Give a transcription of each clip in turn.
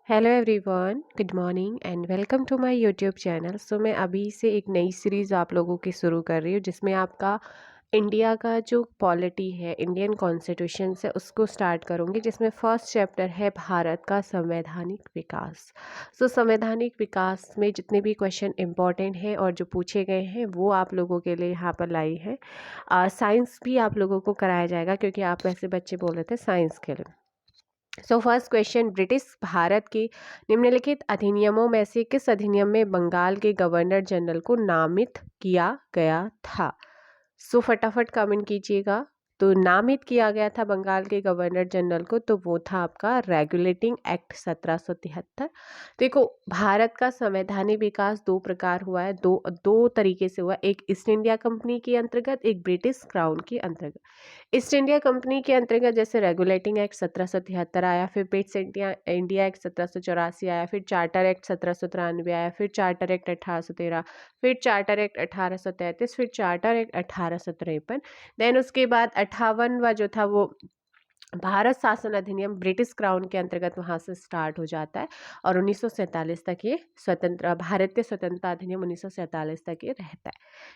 Hello everyone, good morning and welcome to my YouTube channel. मैं अभी से एक नई सीरीज़ आप लोगों की शुरू कर रही हूँ जिसमें आपका इंडिया का जो पॉलिटी है, इंडियन कॉन्स्टिट्यूशन से उसको स्टार्ट करूँगी, जिसमें फर्स्ट चैप्टर है भारत का संवैधानिक विकास। संवैधानिक विकास में जितने भी क्वेश्चन इंपॉर्टेंट हैं और जो पूछे गए हैं वो आप लोगों के लिए यहाँ पर लाई है। साइंस भी आप लोगों को कराया जाएगा क्योंकि आप ऐसे बच्चे बोल रहे थे साइंस के लिए। फर्स्ट क्वेश्चन, ब्रिटिश भारत के निम्नलिखित अधिनियमों में से किस अधिनियम में बंगाल के गवर्नर जनरल को नामित किया गया था? फटाफट कमेंट कीजिएगा। तो नामित किया गया था बंगाल के गवर्नर जनरल को, तो वो था आपका रेगुलेटिंग एक्ट 1773। देखो, भारत का संवैधानिक विकास दो प्रकार हुआ है, दो दो तरीके से हुआ। एक ईस्ट इंडिया कंपनी के अंतर्गत, एक ब्रिटिश क्राउन के अंतर्गत। ईस्ट इंडिया कंपनी के अंतर्गत जैसे रेगुलेटिंग एक्ट 1773 आया, फिर पिट्स इंडिया इंडिया एक्ट 1784 आया, फिर चार्टर एक्ट 1793 आया, फिर चार्टर एक्ट 1813, फिर चार्टर एक्ट 1833, फिर चार्टर एक्ट 1853। देन उसके बाद 58वां जो था वो भारत शासन अधिनियम ब्रिटिश क्राउन के अंतर्गत वहां से स्टार्ट हो जाता है और 1947 तक ये स्वतंत्र भारतीय स्वतंत्रता अधिनियम 1947 तक ये रहता है।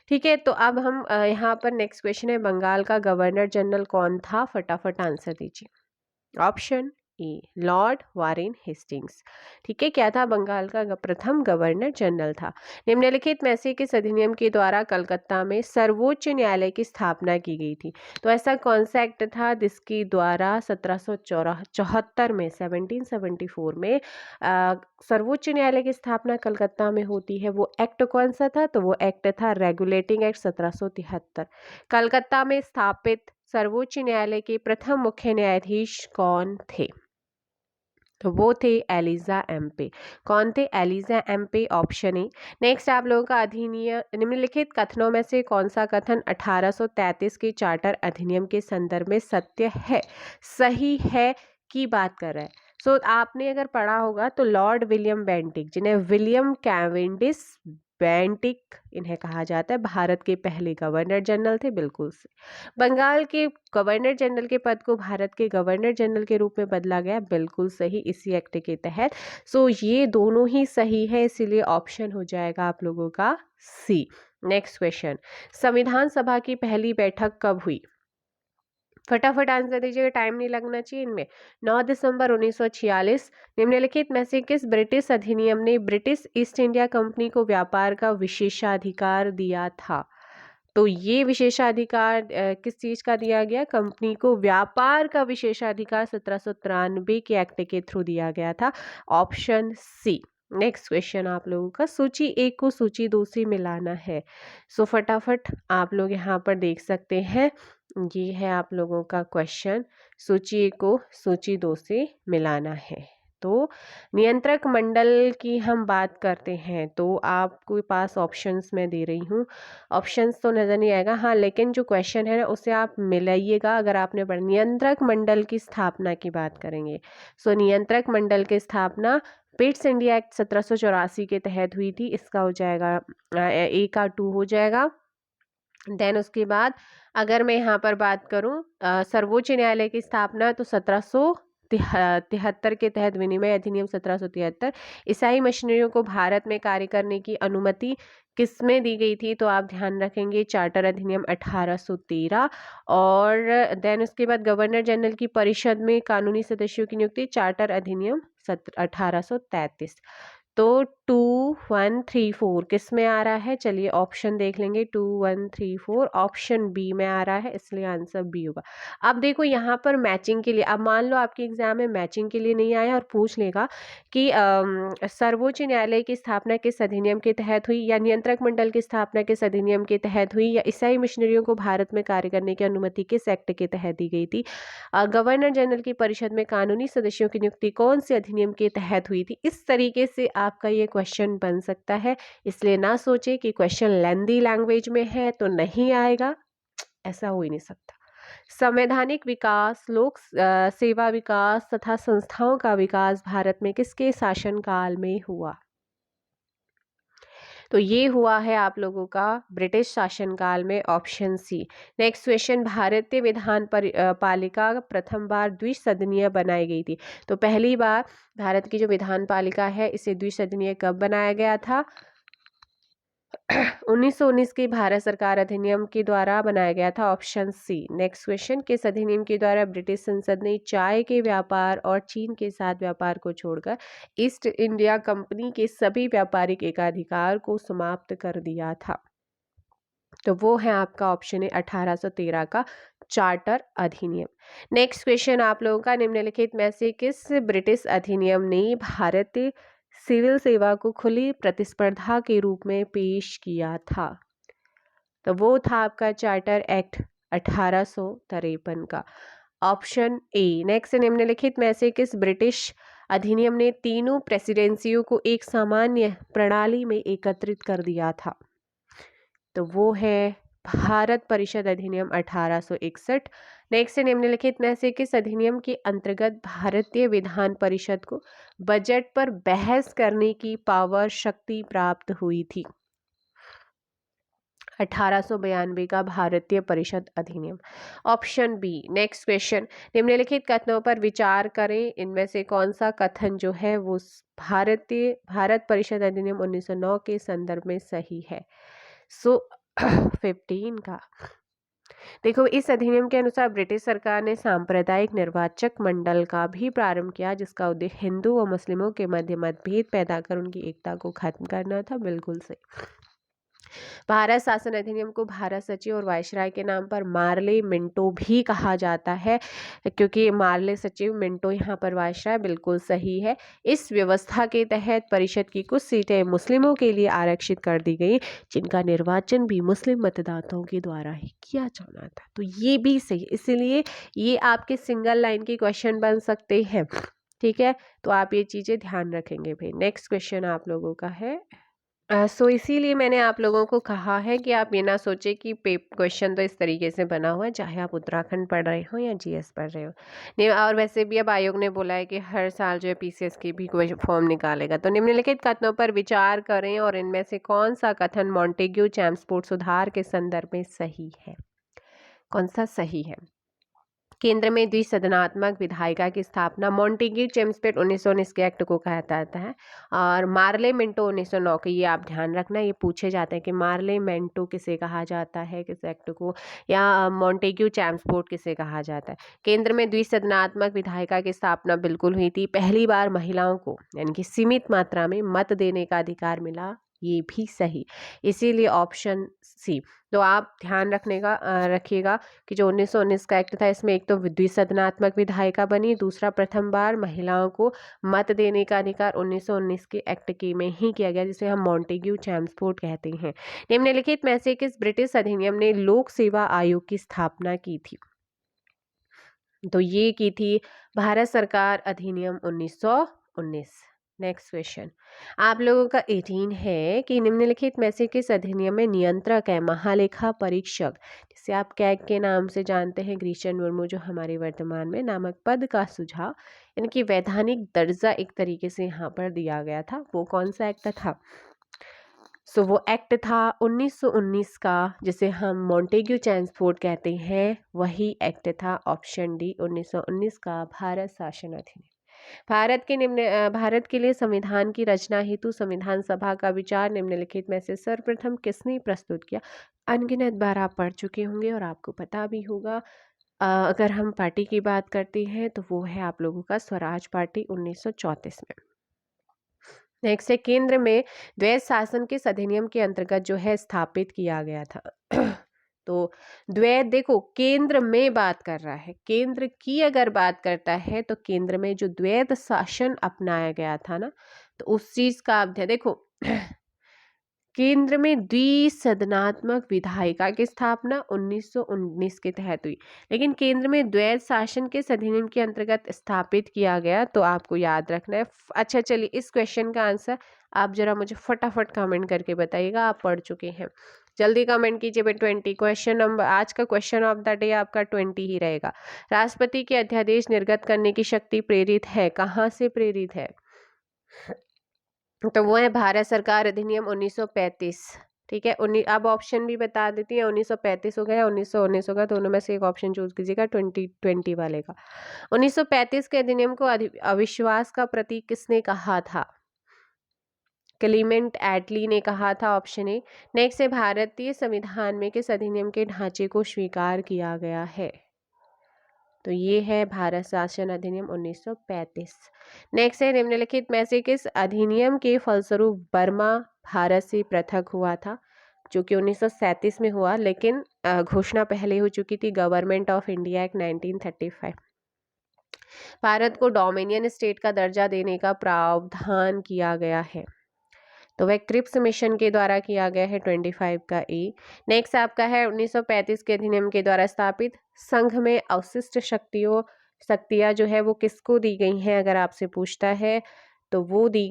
ठीक है, तो अब हम यहाँ पर नेक्स्ट क्वेश्चन है, बंगाल का गवर्नर जनरल कौन था? फटाफट आंसर दीजिए। Option A, Lord Warren Hastings. ठीक है, क्या था? बंगाल का प्रथम गवर्नर जनरल था। निम्नलिखित में से किस अधिनियम के द्वारा कलकत्ता में सर्वोच्च न्यायालय की स्थापना की गई थी? तो ऐसा कौन सा एक्ट था जिसके द्वारा 1774 में 1774 में सर्वोच्च न्यायालय की स्थापना कलकत्ता में होती है? वो एक्ट कौन सा था? तो वो एक्ट था रेगुलेटिंग एक्ट 1773। कलकत्ता में स्थापित सर्वोच्च न्यायालय के प्रथम मुख्य न्यायाधीश कौन थे? तो वो थे एलिजा एम्पे। कौन थे? Elijah Impey, option A. Next आप लोगों का अधिनियम, निम्नलिखित कथनों में से कौन सा कथन 1833 के चार्टर अधिनियम के संदर्भ में सत्य है, सही है की बात कर रहा है? आपने अगर पढ़ा होगा तो लॉर्ड विलियम बेंटिक, जिन्हें विलियम कैवेंडिश बेंटिक इन्हें कहा जाता है, भारत के पहले गवर्नर जनरल थे। बिल्कुल से बंगाल के गवर्नर जनरल के पद को भारत के गवर्नर जनरल के रूप में बदला गया, बिल्कुल सही, इसी एक्ट के तहत। ये दोनों ही सही है, इसीलिए ऑप्शन हो जाएगा आप लोगों का सी। नेक्स्ट क्वेश्चन, संविधान सभा की पहली बैठक कब हुई? फटाफट आंसर दीजिएगा, टाइम नहीं लगना चाहिए इनमें। 9 दिसंबर 1946। निम्नलिखित में से किस ब्रिटिश अधिनियम ने ब्रिटिश ईस्ट इंडिया कंपनी को व्यापार का विशेषाधिकार दिया था? तो ये विशेषाधिकार किस चीज का दिया गया? कंपनी को व्यापार का विशेषाधिकार 1793 के एक्ट के थ्रू दिया गया था, ऑप्शन सी। नेक्स्ट क्वेश्चन आप लोगों का, सूची एक को सूची दो से मिलाना है। फटाफट आप लोग यहाँ पर देख सकते हैं, ये है आप लोगों का क्वेश्चन, सूची एक को सूची दो से मिलाना है। तो नियंत्रक मंडल की हम बात करते हैं तो आपके पास ऑप्शंस मैं दे रही हूँ। ऑप्शंस तो नज़र नहीं आएगा, हाँ, लेकिन जो क्वेश्चन है ना उसे आप मिलाइएगा। अगर आपने पढ़ा, नियंत्रक मंडल की स्थापना की बात करेंगे। नियंत्रक मंडल की स्थापना पिट्स इंडिया एक्ट 1784 के तहत हुई थी, इसका हो जाएगा ए का 2 हो जाएगा। देन उसके बाद अगर मैं यहाँ पर बात करूँ सर्वोच्च न्यायालय की स्थापना, तो 1773 के तहत विनिमय अधिनियम 1773। ईसाई मशीनरियों को भारत में कार्य करने की अनुमति किसमें दी गई थी? तो आप ध्यान रखेंगे चार्टर अधिनियम 1813। और देन उसके बाद गवर्नर जनरल की परिषद में कानूनी सदस्यों की नियुक्ति, चार्टर अधिनियम 1833। तो 2134 किस में आ रहा है? चलिए ऑप्शन देख लेंगे। 2134 ऑप्शन बी में आ रहा है, इसलिए आंसर बी होगा। अब देखो यहाँ पर मैचिंग के लिए, अब मान लो आपके एग्जाम में मैचिंग के लिए नहीं आया और पूछ लेगा कि सर्वोच्च न्यायालय की स्थापना किस अधिनियम के तहत हुई, या नियंत्रक मंडल की स्थापना किस अधिनियम के तहत हुई, या ईसाई मिशनरियों को भारत में कार्य करने की अनुमति किस एक्ट के तहत दी गई थी, गवर्नर जनरल की परिषद में कानूनी सदस्यों की नियुक्ति कौन से अधिनियम के तहत हुई थी, इस तरीके से आपका ये क्वेश्चन बन सकता है। इसलिए ना सोचे कि क्वेश्चन लेंदी लैंग्वेज में है तो नहीं आएगा, ऐसा हो ही नहीं सकता। संवैधानिक विकास, लोक सेवा विकास तथा संस्थाओं का विकास भारत में किसके शासनकाल में हुआ? तो ये हुआ है आप लोगों का ब्रिटिश शासनकाल में, ऑप्शन सी। नेक्स्ट क्वेश्चन, भारतीय पालिका प्रथम बार द्विसदनीय बनाई गई थी। तो पहली बार भारत की जो विधान पालिका है इसे द्विसदनीय कब बनाया गया था? 1919 के भारत सरकार अधिनियम के द्वारा बनाया गया था, ऑप्शन सी। नेक्स्ट क्वेश्चन, किस अधिनियम के द्वारा ब्रिटिश संसद ने चाय के व्यापार और चीन के साथ व्यापार को छोड़कर ईस्ट इंडिया कंपनी के सभी व्यापारिक एकाधिकार को समाप्त कर दिया था? तो वो है आपका ऑप्शन है 1813 का चार्टर अधिनियम। नेक्स्ट क्वेश्चन आप लोगों का, निम्नलिखित में से किस ब्रिटिश अधिनियम ने भारतीय सिविल सेवा को खुली प्रतिस्पर्धा के रूप में पेश किया था? तो वो था आपका चार्टर एक्ट 1853 का, ऑप्शन ए। नेक्स्ट, निम्नलिखित में से किस ब्रिटिश अधिनियम ने तीनों प्रेसिडेंसियों को एक सामान्य प्रणाली में एकत्रित कर दिया था? तो वो है भारत परिषद अधिनियम 1861। नेक्स्ट, निम्नलिखित में से किस अधिनियम के अंतर्गत भारतीय विधान परिषद को बजट पर बहस करने की पावर शक्ति प्राप्त हुई थी? 1892 का भारतीय परिषद अधिनियम, ऑप्शन बी। नेक्स्ट क्वेश्चन, निम्नलिखित कथनों पर विचार करें, इनमें से कौन सा कथन जो है वो भारत परिषद अधिनियम 1909 के संदर्भ में सही है? सो 15 का, देखो, इस अधिनियम के अनुसार ब्रिटिश सरकार ने सांप्रदायिक निर्वाचक मंडल का भी प्रारंभ किया, जिसका उद्देश्य हिंदू व मुस्लिमों के मध्य मतभेद पैदा कर उनकी एकता को खत्म करना था। बिल्कुल सही। भारत शासन अधिनियम को भारत सचिव और वायसराय के नाम पर मार्ले मिंटो भी कहा जाता है, क्योंकि मार्ले सचिव, मिंटो यहाँ पर वायसराय, बिल्कुल सही है। इस व्यवस्था के तहत परिषद की कुछ सीटें मुस्लिमों के लिए आरक्षित कर दी गई, जिनका निर्वाचन भी मुस्लिम मतदाताओं के द्वारा ही किया जाना था। तो ये भी सही, इसलिए ये आपके सिंगल लाइन के क्वेश्चन बन सकते हैं। ठीक है, तो आप ये चीजें ध्यान रखेंगे भाई। नेक्स्ट क्वेश्चन आप लोगों का है, सो इसीलिए मैंने आप लोगों को कहा है कि आप ये ना सोचें कि क्वेश्चन तो इस तरीके से बना हुआ है, चाहे आप उत्तराखंड पढ़ रहे हो या जीएस पढ़ रहे हो। नहीं, और वैसे भी अब आयोग ने बोला है कि हर साल जो है पीसीएस की भी कोई फॉर्म निकालेगा। तो निम्नलिखित कथनों पर विचार करें और इनमें से कौन सा कथन मॉन्टेग्यू चैम्सफोर्ड सुधार के संदर्भ में सही है? कौन सा सही है? केंद्र में द्विसदनात्मक विधायिका की स्थापना मॉन्टेग्यू चेम्सफोर्ड 1919 के एक्ट को कहा जाता है, और मार्ले मिंटो 1909 के, ये आप ध्यान रखना, ये पूछे जाते हैं कि मार्ले मिंटो किसे कहा जाता है, किस एक्ट को, या मॉन्टेग्यू चेम्सफोर्ड किसे कहा जाता है। केंद्र में द्विसदनात्मक विधायिका की स्थापना बिल्कुल हुई थी। पहली बार महिलाओं को यानी कि सीमित मात्रा में मत देने का अधिकार मिला, ये भी सही, इसीलिए ऑप्शन सी। तो आप ध्यान रखिएगा कि जो 1919 का एक्ट था, इसमें एक तो द्विसदनात्मक विधायिका बनी, दूसरा प्रथम बार महिलाओं को मत देने का अधिकार 1919 के एक्ट के में ही किया गया, जिसे हम मॉन्टेग्यू चैम्सफोर्ड कहते हैं। निम्नलिखित में से किस ब्रिटिश अधिनियम ने लोक सेवा आयोग की स्थापना की थी? तो ये की थी भारत सरकार अधिनियम 1919। नेक्स्ट क्वेश्चन आप लोगों का 18 है कि निम्नलिखित में से किस अधिनियम में नियंत्रक है महालेखा परीक्षक, जिसे आप कैग के नाम से जानते हैं, ग्रीशन मुर्मू जो हमारे वर्तमान में, नामक पद का सुझाव यानी कि वैधानिक दर्जा एक तरीके से यहाँ पर दिया गया था? वो कौन सा एक्ट था? सो वो एक्ट था 1919 का, जिसे हम मॉन्टेग्यू चैम्सफोर्ड कहते हैं, वही एक्ट था, ऑप्शन डी 1919 का भारत शासन अधिनियम। भारत के लिए संविधान की रचना हेतु संविधान सभा का विचार निम्नलिखित में से सर्वप्रथम किसने प्रस्तुत किया? अनगिनत बार आप पढ़ चुके होंगे और आपको पता भी होगा। अगर हम पार्टी की बात करते हैं तो वो है आप लोगों का स्वराज पार्टी 1934 में। नेक्स्ट है, केंद्र में द्वैध शासन किस अधिनियम के अंतर्गत जो है स्थापित किया गया था? तो द्वैध, देखो, केंद्र में बात कर रहा है, केंद्र की अगर बात करता है तो केंद्र में जो द्वैध शासन अपनाया गया था ना, तो उस चीज का आप देखो, केंद्र में द्विसदनात्मक विधायिका की स्थापना 1919 के तहत हुई, लेकिन केंद्र में द्वैध शासन किस अधिनियम के अंतर्गत स्थापित किया गया? तो आपको याद रखना है। अच्छा, चलिए, इस क्वेश्चन का आंसर आप जरा मुझे फटाफट कमेंट करके बताइएगा, आप पढ़ चुके हैं, जल्दी कमेंट कीजिए भाई। 20 क्वेश्चन नंबर, आज का क्वेश्चन ऑफ द डे आपका 20 ही रहेगा। राष्ट्रपति के अध्यादेश निर्गत करने की शक्ति प्रेरित है, कहाँ से प्रेरित है? तो वो है भारत सरकार अधिनियम 1935। ठीक है, अब ऑप्शन भी बता देती है, 1935 होगा या 1919 होगा, दोनों में से एक ऑप्शन चूज कीजिएगा 2020 वाले का। 1935 के अधिनियम को अविश्वास का प्रतीक किसने कहा था? क्लीमेंट एटली ने कहा था, ऑप्शन ए। नेक्स्ट है भारतीय संविधान में किस अधिनियम के ढांचे को स्वीकार किया गया है? तो ये है भारत शासन अधिनियम 1935। नेक्स्ट है निम्नलिखित में से किस अधिनियम के फलस्वरूप बर्मा भारत से पृथक हुआ था? जो कि 1937 में हुआ, लेकिन घोषणा पहले हो चुकी थी, government of India act 1935। Bharat को डोमिनियन स्टेट का दर्जा देने का प्रावधान किया गया है, तो वह क्रिप्स मिशन के द्वारा किया गया है, 25 का ए। नेक्स्ट आपका है 1935 के अधिनियम के द्वारा स्थापित संघ में अवशिष्ट शक्तियां जो है वो किसको दी गई हैं? अगर आपसे पूछता है तो वो दी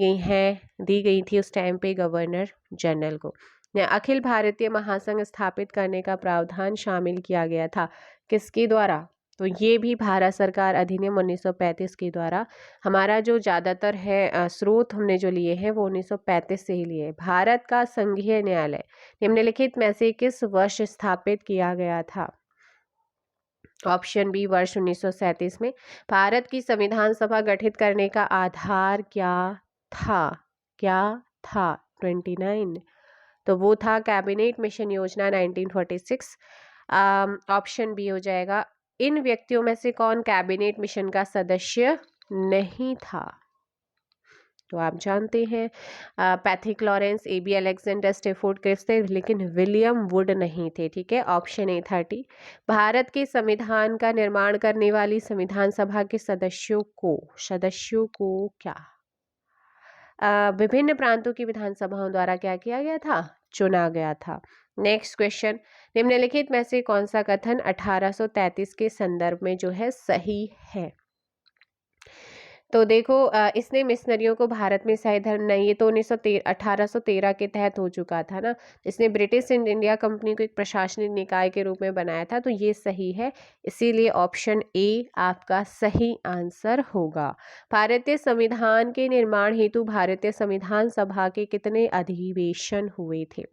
गई थी उस टाइम पे गवर्नर जनरल को। अखिल भारतीय महासंघ स्थापित करने का प्रावधान शामिल किया गया था, किसके द्वारा? तो ये भी भारत सरकार अधिनियम 1935 के द्वारा। हमारा जो ज़्यादातर है स्रोत हमने जो लिए हैं वो 1935 से ही लिए। भारत का संघीय न्यायालय निम्नलिखित में से किस वर्ष स्थापित किया गया था? ऑप्शन बी वर्ष 1937 में। भारत की संविधान सभा गठित करने का आधार क्या था? 29। तो वो था कैबिनेट मिशन योजना 1946। ऑप्शन बी हो जाएगा। इन व्यक्तियों में से कौन कैबिनेट मिशन का सदस्य नहीं था? तो आप जानते हैं Pethick Lawrence, A B. Alexander, Stafford Cripps थे, लेकिन विलियम वुड नहीं थे। ठीक है, ऑप्शन ए 30। भारत के संविधान का निर्माण करने वाली संविधान सभा के सदस्यों को क्या विभिन्न प्रांतों की विधानसभाओं द्वारा क्या किया गया था? चुना गया था। नेक्स्ट क्वेश्चन, निम्नलिखित में से कौन सा कथन 1833 के संदर्भ में जो है सही है? तो देखो इसने मिशनरियों को भारत में ईसाई धर्म नहीं, ये तो 1813 के तहत हो चुका था ना। इसने ब्रिटिश ईस्ट इंडिया कंपनी को एक प्रशासनिक निकाय के रूप में बनाया था, तो ये सही है, इसीलिए ऑप्शन ए आपका सही आंसर होगा। भारतीय संविधान के निर्माण हेतु भारतीय संविधान सभा के कितने अधिवेशन हुए थे?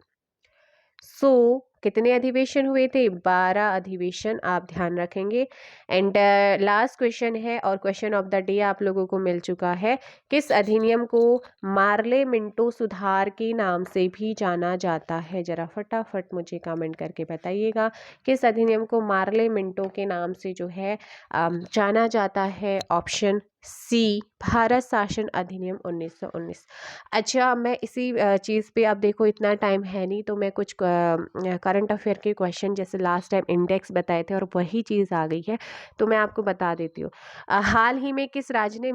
कितने अधिवेशन हुए थे? 12 अधिवेशन, आप ध्यान रखेंगे। एंड लास्ट क्वेश्चन है और क्वेश्चन ऑफ द डे आप लोगों को मिल चुका है। किस अधिनियम को मार्ले मिंटो सुधार के नाम से भी जाना जाता है? जरा फटाफट मुझे कमेंट करके बताइएगा, किस अधिनियम को मार्ले मिंटो के नाम से जो है जाना जाता है? ऑप्शन सी भारत शासन अधिनियम 1919। अच्छा, मैं इसी चीज़ पे, अब देखो इतना टाइम है नहीं, तो मैं कुछ करंट अफेयर के क्वेश्चन जैसे लास्ट टाइम इंडेक्स बताए थे और वही चीज़ आ गई है, तो मैं आपको बता देती हूँ। हाल ही में किस राज्य ने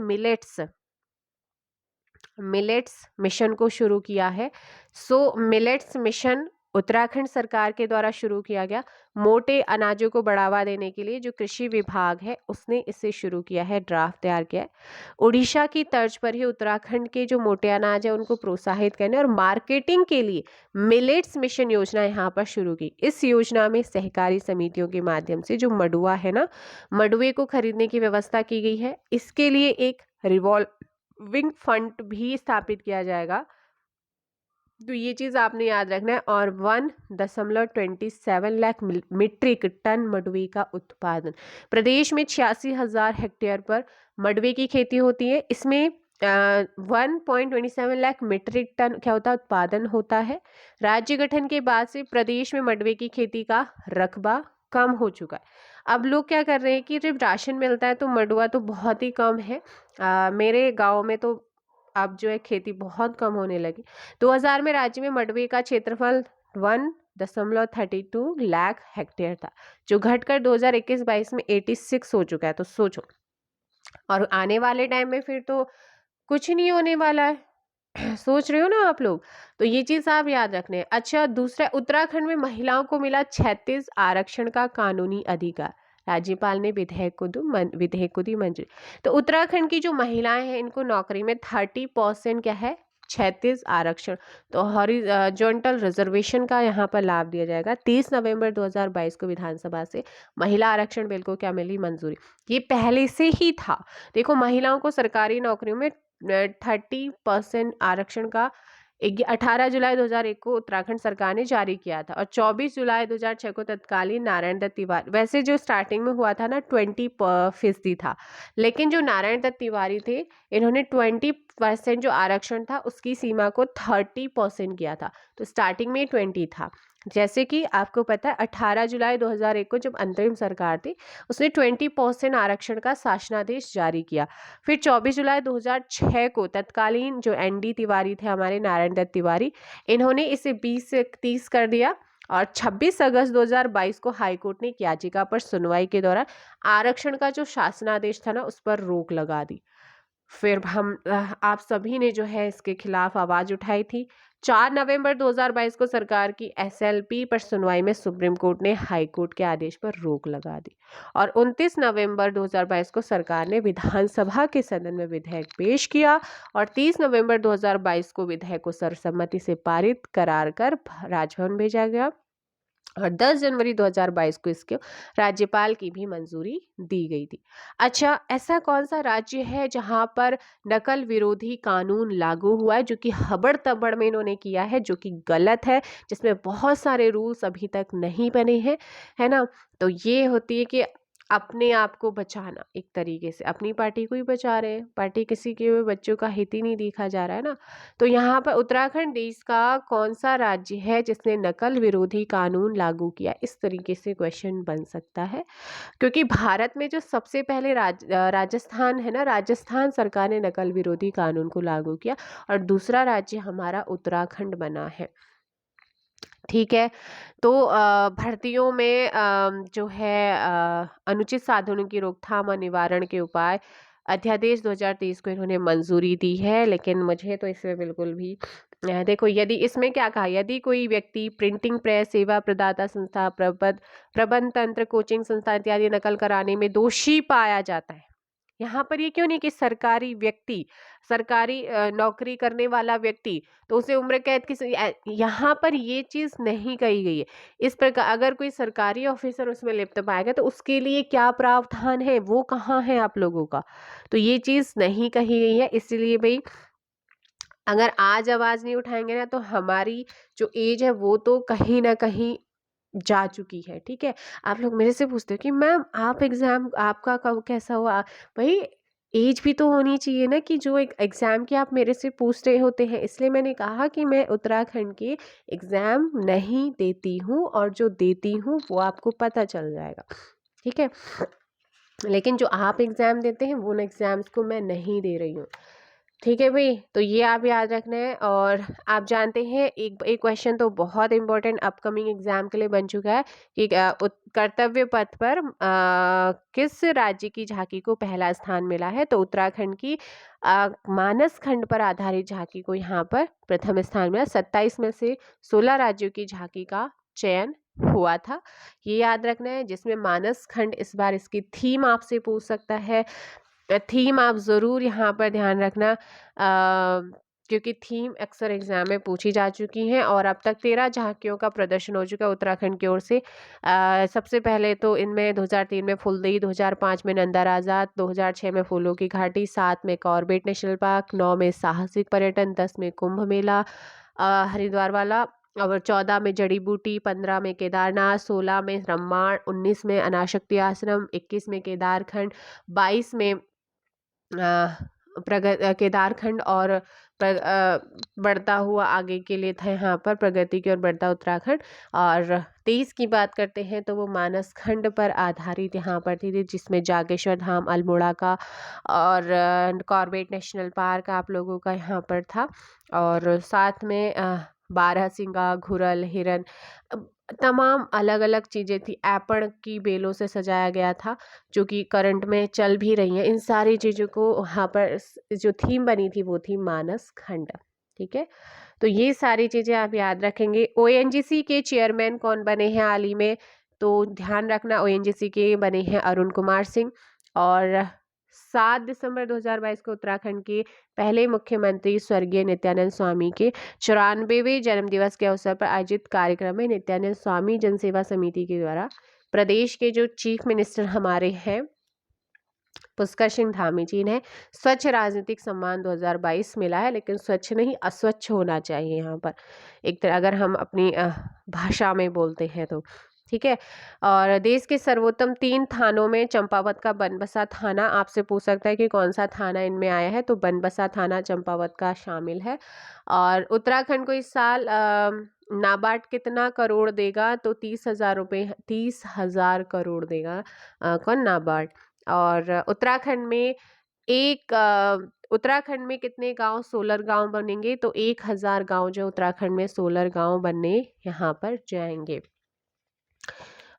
मिलेट्स मिशन को शुरू किया है? मिलेट्स मिशन उत्तराखंड सरकार के द्वारा शुरू किया गया। मोटे अनाजों को बढ़ावा देने के लिए जो कृषि विभाग है उसने इसे शुरू किया है, ड्राफ्ट तैयार किया है। उड़ीसा की तर्ज पर ही उत्तराखंड के जो मोटे अनाज है उनको प्रोत्साहित करने और मार्केटिंग के लिए मिलेट्स मिशन योजना यहाँ पर शुरू की। इस योजना में सहकारी समितियों के माध्यम से जो मडुआ है ना, मडुए को खरीदने की व्यवस्था की गई है। इसके लिए एक रिवॉल्विंग फंड भी स्थापित किया जाएगा, तो ये चीज़ आपने याद रखना है। और 1.27 लाख मीट्रिक टन मडुए का उत्पादन। प्रदेश में 86,000 हेक्टेयर पर मडुए की खेती होती है। इसमें 1.27 लाख मीट्रिक टन क्या होता है? उत्पादन होता है। राज्य गठन के बाद से प्रदेश में मडुए की खेती का रकबा कम हो चुका है। अब लोग क्या कर रहे हैं कि जब राशन मिलता है तो मडुआ तो बहुत ही कम है। मेरे गांव में तो अब जो है खेती बहुत कम होने लगी। 2000 में राज्य में मडुए का क्षेत्रफल 1.32 लाख हेक्टेयर था, जो घटकर 2021-22 में 86 हो चुका है। तो सोचो, और आने वाले टाइम में फिर तो कुछ नहीं होने वाला है। सोच रहे हो ना आप लोग, तो ये चीज आप याद रखने हैं। अच्छा, दूसरा, उत्तराखंड में महिलाओं को मिला 36 आरक्षण का कानूनी अधिकार। राज्यपाल ने विधेयक को दी मंजूरी। तो उत्तराखंड की जो महिलाएं हैं इनको नौकरी में 30% क्या है? 36 आरक्षण, तो हॉरिजॉन्टल रिजर्वेशन का यहाँ पर लाभ दिया जाएगा। 30 नवंबर 2022 को विधानसभा से महिला आरक्षण बिल को क्या मिली मंजूरी। ये पहले से ही था। देखो, महिलाओं को सरकारी नौकरियों में 30% आरक्षण का 18 जुलाई 2001 को उत्तराखंड सरकार ने जारी किया था, और 24 जुलाई 2006 को तत्कालीन नारायण दत्त तिवारी, वैसे जो स्टार्टिंग में हुआ था ना 20% था, लेकिन जो नारायण दत्त तिवारी थे, इन्होंने 20% जो आरक्षण था उसकी सीमा को 30% किया था। तो स्टार्टिंग में 20 था। जैसे कि आपको पता है 18 जुलाई 2001 को जब अंतरिम सरकार थी, उसने 20% आरक्षण का शासनादेश जारी किया। फिर 24 जुलाई 2006 को तत्कालीन जो ND तिवारी थे, हमारे नारायण दत्त तिवारी, इन्होंने इसे 20 से 30 कर दिया, और 26 अगस्त 2022 को हाईकोर्ट ने एक याचिका पर सुनवाई के दौरान आरक्षण का जो शासनादेश था ना उस पर रोक लगा दी। फिर आप सभी ने जो है इसके खिलाफ आवाज उठाई थी। 4 नवंबर 2022 को सरकार की SLP पर सुनवाई में सुप्रीम कोर्ट ने हाई कोर्ट के आदेश पर रोक लगा दी, और 29 नवंबर 2022 को सरकार ने विधानसभा के सदन में विधेयक पेश किया, और 30 नवंबर 2022 को विधेयक को सर्वसम्मति से पारित करार कर राजभवन भेजा गया, और 10 जनवरी 2022 को इसके राज्यपाल की भी मंजूरी दी गई थी। अच्छा, ऐसा कौन सा राज्य है जहां पर नकल विरोधी कानून लागू हुआ है, जो कि हबड़ तबड़ में इन्होंने किया है, जो कि गलत है, जिसमें बहुत सारे रूल्स अभी तक नहीं बने हैं, है ना। तो ये होती है कि अपने आप को बचाना, एक तरीके से अपनी पार्टी को ही बचा रहे हैं, पार्टी किसी के बच्चों का हित ही नहीं देखा जा रहा है ना। तो यहाँ पर उत्तराखंड देश का कौन सा राज्य है जिसने नकल विरोधी कानून लागू किया, इस तरीके से क्वेश्चन बन सकता है। क्योंकि भारत में जो सबसे पहले राजस्थान है ना, राजस्थान सरकार ने नकल विरोधी कानून को लागू किया, और दूसरा राज्य हमारा उत्तराखंड बना है। ठीक है। तो भर्तियों में जो है अनुचित साधनों की रोकथाम और निवारण के उपाय अध्यादेश 2023 को इन्होंने मंजूरी दी है, लेकिन मुझे तो इसमें बिल्कुल भी देखो, यदि इसमें क्या कहा, यदि कोई व्यक्ति प्रिंटिंग प्रेस, सेवा प्रदाता संस्था, प्रबंध तंत्र, कोचिंग संस्था इत्यादि नकल कराने में दोषी पाया जाता है। यहाँ पर ये क्यों नहीं कि सरकारी व्यक्ति, सरकारी नौकरी करने वाला व्यक्ति, तो उसे उम्र कैद की, यहाँ पर ये चीज नहीं कही गई है। इस प्रकार अगर कोई सरकारी ऑफिसर उसमें लिप्त पाएगा तो उसके लिए क्या प्रावधान है, वो कहाँ है आप लोगों का, तो ये चीज नहीं कही गई है। इसलिए भाई, अगर आज आवाज नहीं उठाएंगे ना, तो हमारी जो एज है वो तो कहीं ना कहीं जा चुकी है। ठीक है। आप लोग मेरे से पूछते हो कि मैम आप एग्जाम आपका कब कैसा हुआ, भाई एज भी तो होनी चाहिए ना, कि जो एक एग्जाम की आप मेरे से पूछ रहे होते हैं। इसलिए मैंने कहा कि मैं उत्तराखंड के एग्जाम नहीं देती हूँ, और जो देती हूँ वो आपको पता चल जाएगा। ठीक है। लेकिन जो आप एग्जाम देते हैं वो एग्जाम्स को मैं नहीं दे रही हूँ। ठीक है भाई, तो ये आप याद रखना है। और आप जानते हैं एक क्वेश्चन तो बहुत इंपॉर्टेंट अपकमिंग एग्जाम के लिए बन चुका है कि कर्तव्य पथ पर किस राज्य की झांकी को पहला स्थान मिला है। तो उत्तराखंड की मानस खंड पर आधारित झांकी को यहाँ पर प्रथम स्थान मिला। 27 में से 16 राज्यों की झांकी का चयन हुआ था, ये याद रखना है। जिसमें मानस खंड, इस बार इसकी थीम आपसे पूछ सकता है, थीम आप ज़रूर यहाँ पर ध्यान रखना, क्योंकि थीम अक्सर एग्जाम में पूछी जा चुकी हैं। और अब तक 13 झांकियों का प्रदर्शन हो चुका है उत्तराखंड की ओर से। सबसे पहले तो इनमें 2003 में फुलदेई, 2005 में नंदा राजा, 2006 में फूलों की घाटी, 7 में कॉर्बेट नेशनल पार्क, 9 में साहसिक पर्यटन, 10 में कुंभ मेला हरिद्वार वाला, और 14 में जड़ी बूटी, 15 में केदारनाथ, 16 में रम्माण, 19 में अनाशक्ति आश्रम, 21 में केदारखंड, 22 में केदारखंड, और बढ़ता हुआ आगे के लिए था यहाँ पर प्रगति की ओर बढ़ता उत्तराखंड। और 23 की बात करते हैं तो वो मानस खंड पर आधारित यहाँ पर थी, जिसमें जागेश्वर धाम, अल्मोड़ा का और कॉर्बेट नेशनल पार्क आप लोगों का यहाँ पर था। और साथ में बारहसिंगा, घुरल, हिरन, तमाम अलग अलग चीज़ें थी। ऐपण की बेलों से सजाया गया था, जो कि करंट में चल भी रही हैं। इन सारी चीज़ों को वहाँ पर जो थीम बनी थी वो थी मानस खंड। ठीक है। तो ये सारी चीज़ें आप याद रखेंगे। ONGC के चेयरमैन कौन बने हैं हाल ही में, तो ध्यान रखना ONGC के बने हैं अरुण कुमार सिंह। और 7 दिसंबर 2022 को उत्तराखंड के पहले मुख्यमंत्री स्वर्गीय नित्यानंद स्वामी के 94वें जन्मदिवस के अवसर पर आयोजित कार्यक्रम में नित्यानंद स्वामी जनसेवा समिति के द्वारा प्रदेश के जो चीफ मिनिस्टर हमारे हैं पुष्कर सिंह धामी जी ने स्वच्छ राजनीतिक सम्मान 2022 मिला है। लेकिन स्वच्छ नहीं, अस्वच्छ होना चाहिए यहाँ पर, एक तरह अगर हम अपनी भाषा में बोलते हैं तो, ठीक है। और देश के सर्वोत्तम 3 थानों में चंपावत का बनबसा थाना, आपसे पूछ सकता है कि कौन सा थाना इनमें आया है, तो बनबसा थाना चंपावत का शामिल है। और उत्तराखंड को इस साल नाबार्ड कितना करोड़ देगा, तो 30,000 रुपये, 30,000 करोड़ देगा कौन, नाबार्ड। और उत्तराखंड में कितने गांव सोलर गांव बनेंगे, तो 1,000 गांव जो उत्तराखंड में सोलर गांव बनने यहाँ पर जाएंगे।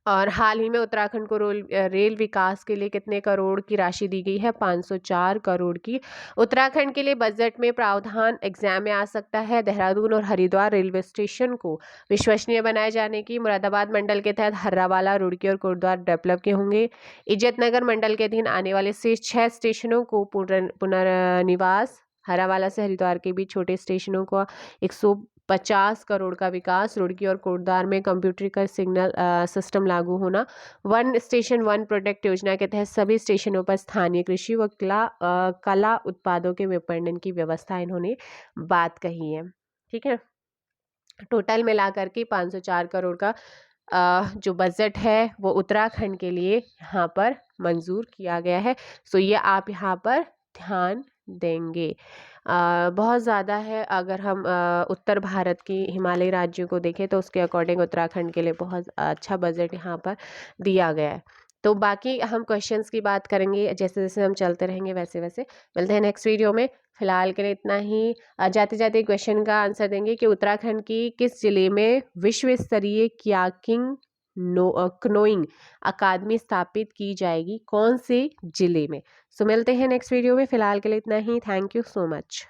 और हाल ही में उत्तराखंड को रेल विकास के लिए कितने करोड़ की राशि दी गई है, 504 करोड़ की। उत्तराखंड के लिए बजट में प्रावधान एग्जाम में आ सकता है। देहरादून और हरिद्वार रेलवे स्टेशन को विश्वसनीय बनाए जाने की। मुरादाबाद मंडल के तहत हर्रावाला, रुड़की और कोटद्वार डेवलप के होंगे। इज्जतनगर मंडल के अधीन आने वाले 6 स्टेशनों को पुनर्निवास। हर्रावाला से हरिद्वार के बीच छोटे स्टेशनों को 150 करोड़ का विकास। रुड़की और कोटद्वार में कंप्यूटरीकृत सिग्नल सिस्टम लागू होना। 1 स्टेशन 1 प्रोडक्ट योजना के तहत सभी स्टेशनों पर स्थानीय कृषि व कला उत्पादों के विपणन की व्यवस्था इन्होंने बात कही है, ठीक है। टोटल मिला करके 504 करोड़ का जो बजट है वो उत्तराखंड के लिए यहाँ पर मंजूर किया गया है। सो ये आप यहाँ पर ध्यान देंगे। बहुत ज़्यादा है। अगर हम उत्तर भारत की हिमालयी राज्यों को देखें तो उसके अकॉर्डिंग उत्तराखंड के लिए बहुत अच्छा बजट यहाँ पर दिया गया है। तो बाकी हम क्वेश्चंस की बात करेंगे, जैसे जैसे हम चलते रहेंगे वैसे वैसे। मिलते हैं नेक्स्ट वीडियो में। फिलहाल के लिए इतना ही। जाते जाते क्वेश्चन का आंसर देंगे कि उत्तराखंड की किस जिले में विश्व स्तरीय क्याकिंग क्नोइंग अकादमी स्थापित की जाएगी, कौन से जिले में। सो मिलते हैं नेक्स्ट वीडियो में। फिलहाल के लिए इतना ही। Thank you so much.